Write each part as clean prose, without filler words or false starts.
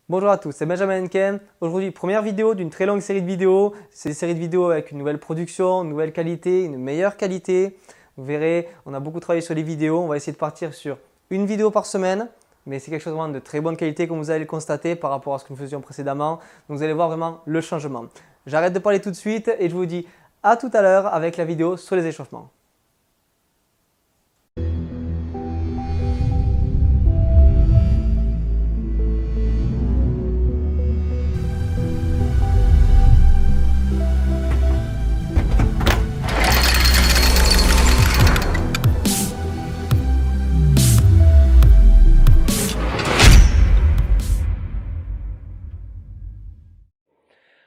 Bonjour à tous, c'est Benjamin Henken. Aujourd'hui, première vidéo d'une très longue série de vidéos. C'est une série de vidéos avec une nouvelle production, une nouvelle qualité, une meilleure qualité. Vous verrez, on a beaucoup travaillé sur les vidéos. On va essayer de partir sur une vidéo par semaine. Mais c'est quelque chose vraiment de très bonne qualité comme vous allez le constater par rapport à ce que nous faisions précédemment. Donc vous allez voir vraiment le changement. J'arrête de parler tout de suite et je vous dis à tout à l'heure avec la vidéo sur les échauffements.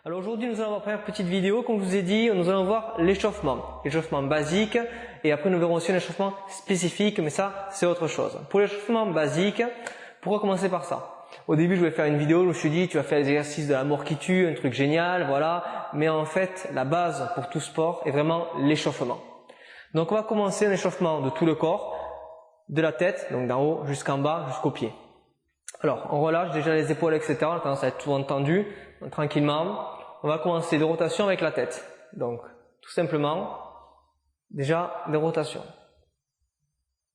Alors aujourd'hui, nous allons voir la première petite vidéo. Comme je vous ai dit, nous allons voir l'échauffement. L'échauffement basique et après nous verrons aussi un échauffement spécifique, mais ça, c'est autre chose. Pour l'échauffement basique, pourquoi commencer par ça? Au début, je voulais faire une vidéo, je me suis dit, tu vas faire les exercices de la mort qui tue, un truc génial, voilà. Mais en fait, la base pour tout sport est vraiment l'échauffement. Donc on va commencer un échauffement de tout le corps, de la tête, donc d'en haut jusqu'en bas, jusqu'aux pieds. Alors, on relâche déjà les épaules, etc. On a tendance à être tout entendu. Donc, tranquillement, on va commencer des rotations avec la tête. Donc, tout simplement, déjà des rotations.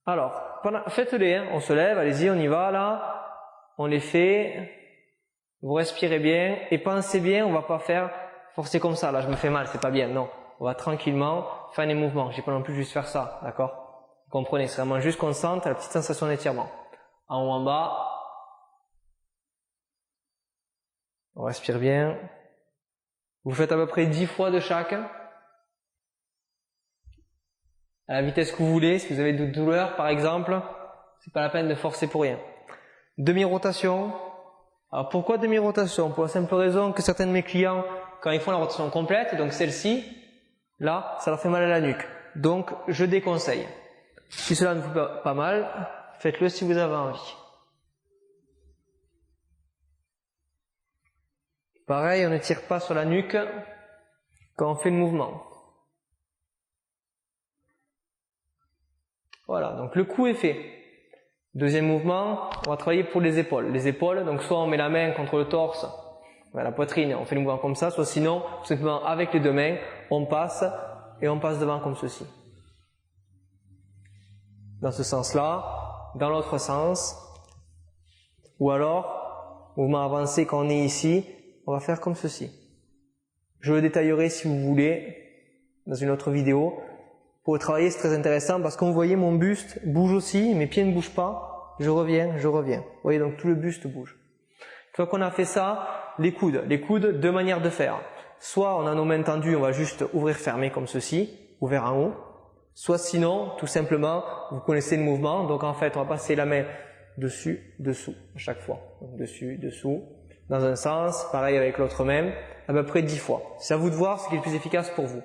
Alors, faites-les, hein. On se lève, allez-y, on y va là. On les fait. Vous respirez bien et pensez bien, on va pas faire forcer comme ça. Là, je me fais mal, c'est pas bien. Non, on va tranquillement faire des mouvements. J'ai pas non plus juste faire ça, d'accord? Vous comprenez, c'est vraiment juste qu'on sente la petite sensation d'étirement. En haut, en bas. On respire bien. Vous faites à peu près 10 fois de chaque. À la vitesse que vous voulez. Si vous avez de douleurs, par exemple, c'est pas la peine de forcer pour rien. Demi-rotation. Alors pourquoi demi-rotation? Pour la simple raison que certains de mes clients, quand ils font la rotation complète, donc celle-ci, là, ça leur fait mal à la nuque. Donc, je déconseille. Si cela ne vous fait pas mal, faites-le si vous avez envie. Pareil, on ne tire pas sur la nuque quand on fait le mouvement. Voilà, donc le coup est fait. Deuxième mouvement, on va travailler pour les épaules. Les épaules, donc soit on met la main contre le torse, la poitrine, on fait le mouvement comme ça, soit sinon, tout simplement avec les deux mains, on passe et on passe devant comme ceci. Dans ce sens-là, dans l'autre sens, ou alors, mouvement avancé quand on est ici, on va faire comme ceci. Je le détaillerai si vous voulez dans une autre vidéo. Pour le travailler, c'est très intéressant parce que vous voyez, mon buste bouge aussi, mes pieds ne bougent pas. Je reviens, je reviens. Vous voyez, donc tout le buste bouge. Une fois qu'on a fait ça, les coudes. Les coudes, deux manières de faire. Soit on a nos mains tendues, on va juste ouvrir, fermer comme ceci, ouvert en haut. Soit sinon, tout simplement, vous connaissez le mouvement. Donc en fait, on va passer la main dessus, dessous, à chaque fois. Donc dessus, dessous. Dans un sens, pareil avec l'autre main, à peu près 10 fois. C'est à vous de voir ce qui est le plus efficace pour vous.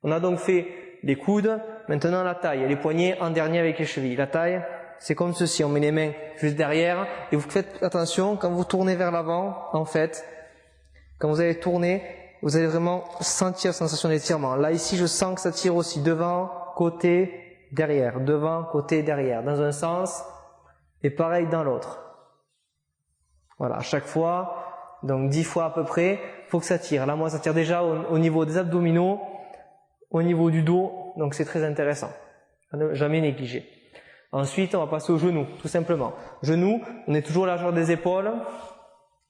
On a donc fait les coudes, maintenant la taille, et les poignets en dernier avec les chevilles. La taille, c'est comme ceci, on met les mains juste derrière, et vous faites attention, quand vous tournez vers l'avant, en fait, quand vous allez tourner, vous allez vraiment sentir la sensation d'étirement. Là, ici, je sens que ça tire aussi devant, côté, derrière, devant, côté, derrière, dans un sens, et pareil dans l'autre. Voilà, à chaque fois, donc 10 fois à peu près, faut que ça tire. Là, moi, ça tire déjà au niveau des abdominaux, au niveau du dos, donc c'est très intéressant. À ne jamais négliger. Ensuite, on va passer aux genoux, tout simplement. Genoux, on est toujours largeur des épaules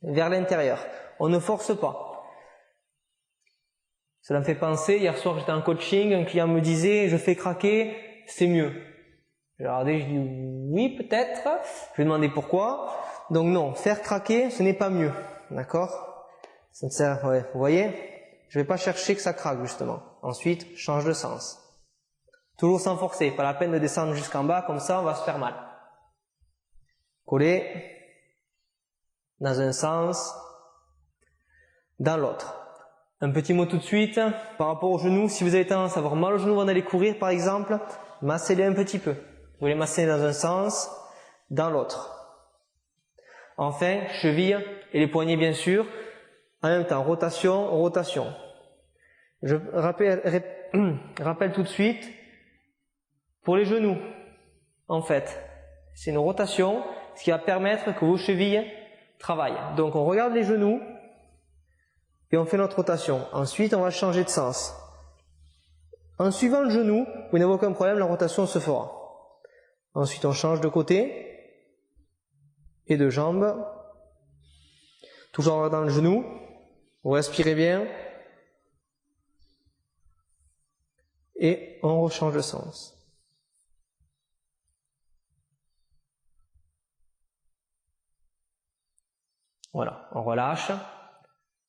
vers l'intérieur. On ne force pas. Cela me fait penser, hier soir j'étais en coaching, un client me disait, je fais craquer, c'est mieux. J'ai regardé, je dis oui peut-être. Je lui ai demandé pourquoi. Donc non, faire craquer, ce n'est pas mieux, d'accord? Ça ne sert, ouais, vous voyez? Je vais pas chercher que ça craque justement. Ensuite, change de sens. Toujours sans forcer, pas la peine de descendre jusqu'en bas, comme ça on va se faire mal. Coller dans un sens, dans l'autre. Un petit mot tout de suite par rapport aux genoux. Si vous avez tendance à avoir mal aux genoux avant d'aller courir par exemple, massez-les un petit peu. Vous les massez dans un sens, dans l'autre. Enfin, cheville et les poignets bien sûr. En même temps, rotation, rotation. Je rappelle tout de suite, pour les genoux, en fait, c'est une rotation, ce qui va permettre que vos chevilles travaille. Donc on regarde les genoux et on fait notre rotation. Ensuite, on va changer de sens. En suivant le genou, vous n'avez aucun problème, la rotation se fera. Ensuite, on change de côté et de jambe. Toujours en regardant le genou. Vous respirez bien. Et on rechange de sens. Voilà, on relâche.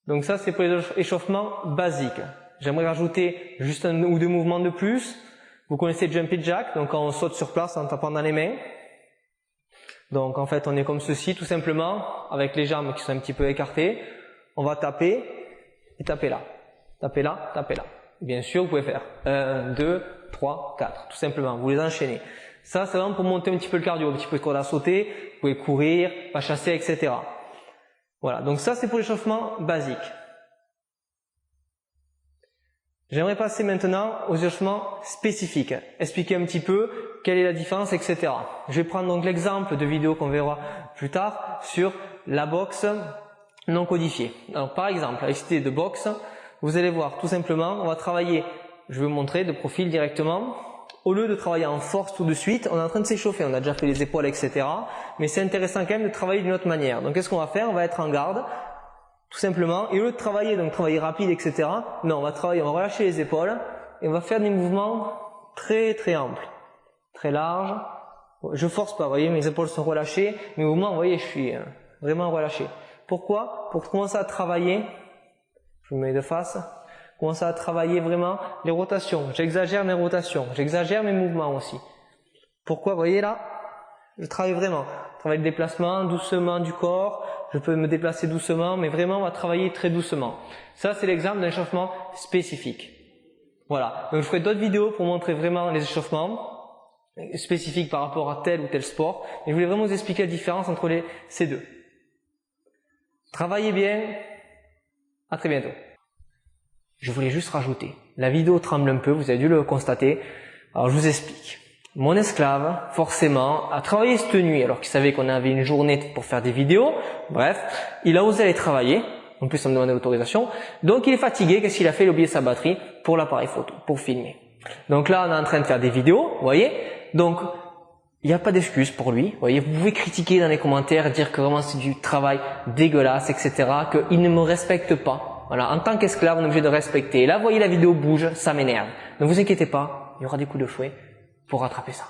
Donc ça, c'est pour les échauffements basiques. J'aimerais rajouter juste un ou deux mouvements de plus. Vous connaissez Jumpy Jack, donc on saute sur place en tapant dans les mains. Donc en fait, on est comme ceci, tout simplement, avec les jambes qui sont un petit peu écartées. On va taper et taper là. Taper là, taper là. Bien sûr, vous pouvez faire 1, 2, 3, 4, tout simplement. Vous les enchaînez. Ça, c'est vraiment pour monter un petit peu le cardio, un petit peu de corde à sauter. Vous pouvez courir, pas chasser, etc. Voilà, donc ça c'est pour l'échauffement basique. J'aimerais passer maintenant aux échauffements spécifiques. Expliquer un petit peu quelle est la différence, etc. Je vais prendre donc l'exemple de vidéo qu'on verra plus tard sur la boxe non codifiée. Alors par exemple, avec cette idée de boxe, vous allez voir tout simplement, on va travailler, je vais vous montrer de profil directement. Au lieu de travailler en force tout de suite, on est en train de s'échauffer, on a déjà fait les épaules, etc. Mais c'est intéressant quand même de travailler d'une autre manière. Donc qu'est-ce qu'on va faire? On va être en garde, tout simplement. Et au lieu de travailler, donc travailler rapide, etc. Non, on va travailler, on va relâcher les épaules et on va faire des mouvements très très amples, très larges. Je force pas, vous voyez, mes épaules sont relâchées. Mes mouvements, vous voyez, je suis vraiment relâché. Pourquoi? Pour commencer à travailler, je me mets de face. Commencer à travailler vraiment les rotations. J'exagère mes rotations, j'exagère mes mouvements aussi. Pourquoi? Vous voyez là, je travaille vraiment. Je travaille le déplacement doucement du corps. Je peux me déplacer doucement, mais vraiment on va travailler très doucement. Ça c'est l'exemple d'un échauffement spécifique. Voilà. Donc je ferai d'autres vidéos pour montrer vraiment les échauffements spécifiques par rapport à tel ou tel sport. Et je voulais vraiment vous expliquer la différence entre ces deux. Travaillez bien. À très bientôt. Je voulais juste rajouter, la vidéo tremble un peu, vous avez dû le constater. Alors je vous explique. Mon esclave, forcément, a travaillé cette nuit alors qu'il savait qu'on avait une journée pour faire des vidéos. Bref, il a osé aller travailler. En plus, ça me demandait l'autorisation. Donc il est fatigué. Qu'est-ce qu'il a fait? Il a oublié sa batterie pour l'appareil photo, pour filmer. Donc là, on est en train de faire des vidéos, vous voyez. Donc, il n'y a pas d'excuse pour lui. Vous voyez, vous pouvez critiquer dans les commentaires, dire que vraiment c'est du travail dégueulasse, etc. Qu'il ne me respecte pas. Voilà, en tant qu'esclave, on est obligé de respecter. Et là, vous voyez, la vidéo bouge, ça m'énerve. Ne vous inquiétez pas, il y aura des coups de fouet pour rattraper ça.